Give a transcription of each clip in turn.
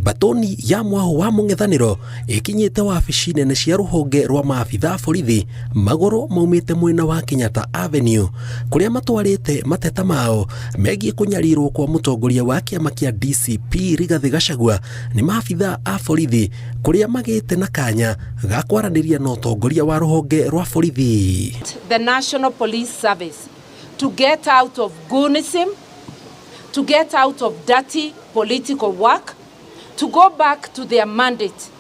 Batoni ya mwaho wa Mũng'ethanĩro ikinyite wabici nene cia ruhonge rwa maabitha borithi magoro maumite mwena wa Kenyatta Avenue kuria matwarite mateta mao megie kunyarirwo kwa mutongoria wa kiama kia DCP Rigathi Gachagua ni maabitha a borithi kuria magite na kanya ga kwaraniria na utongoria wa ruhonge rwa borithi. The National Police Service to get out of goonism, to get out of dirty political work, to go back to their mandate,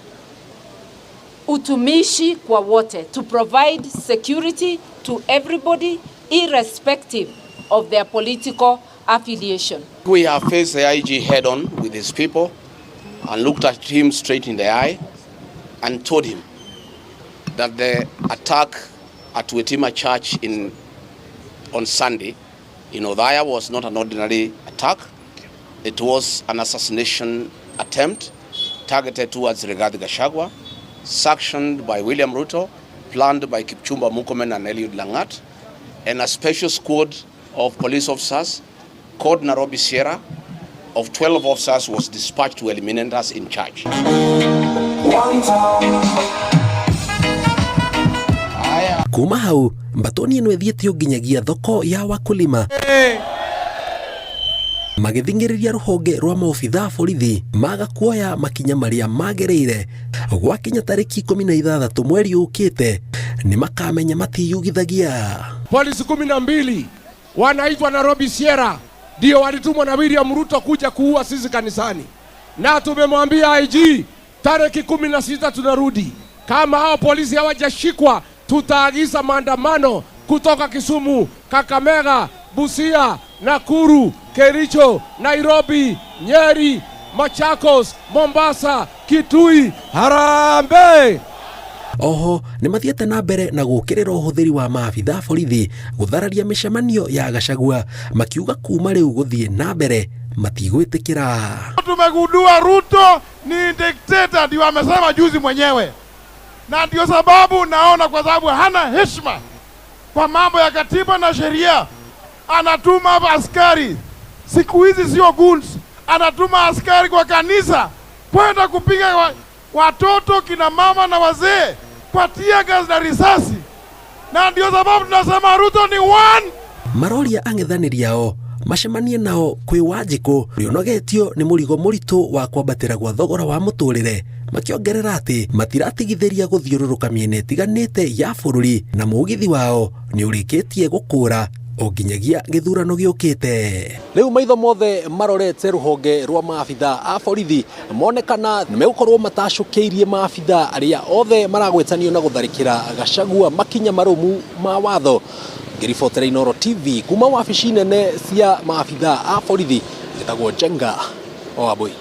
utumishi kwa wote, to provide security to everybody irrespective of their political affiliation. We have faced the IG head on with his people and looked at him straight in the eye and told him that the attack at Wetima Church on Sunday in Othaya was not an ordinary attack. It was an assassination attempt targeted towards Rigathi Gachagua, sanctioned by William Ruto, planned by Kipchumba Murkomen and Eliud Langat, and a special squad of police officers called Nairobi Sierra of 12 officers was dispatched to eliminate us in charge. Kuma hau, Batoni ino ethiĩte nginyagia thoko ya wakulima. Magithingiriria ruhonge rwa maobitha borithi maga kuoya makinya maria magereire gwakinya tariki 16 mweri ukite ni makamenya matiyugithagia. Polisi 12 wanaitwa Nairobi Sierra ndio walitumwa na William Ruto kuja kuua sisi kanisani, na tumemwambia IG tariki 16 tunarudi. Kama hao polisi hawajashikwa tutaagiza maandamano kutoka Kisumu, Kakamega, Busia, Nakuru, Kericho, Nairobi, Nyeri, Machakos, Mombasa, Kitui, Harambee. Oho ni mathiete na mbere na gukirira uhuthiri wa maabitha borithi guthararia mishemanio ya Gachagua makiuga kuma riu guthie na mbere matigwitikira. Tumegundua Ruto ni dictator, ndio amesema juzi mwenyewe, na ndio sababu naona kwa sababu hana heshima kwa mambo ya katiba na sheria anatuma askari. Siku hizi sio goons, anatuma askari kwa kanisa kwenda kupiga watoto, kina mama na wazee kwa tear gas na risasi, na ndio sababu tunasema Ruto ni one. Maroria ang'ethanĩri ao macemanie nao kwi Wanjiku rionogetio ni murigo muritu wa kwambatira gwa thogora wa muturire, makiongerera ati matiratigithiria guthiururuka miena itiganite ya bururi na mugithi wao ni urikitie gukura onginyagia githurano giukite. Riu maitho mothe marorete ruhonge rwa maabitha a borithi monekana nimegukorwo matacukeirie maabitha aria othe maragwetanio na gutharikira Gachagua makinya marumu ma watho. Ngiribotera Inooro TV kuma wabici nene cia maabitha a borithi, ngitagwo Jenga o Abui.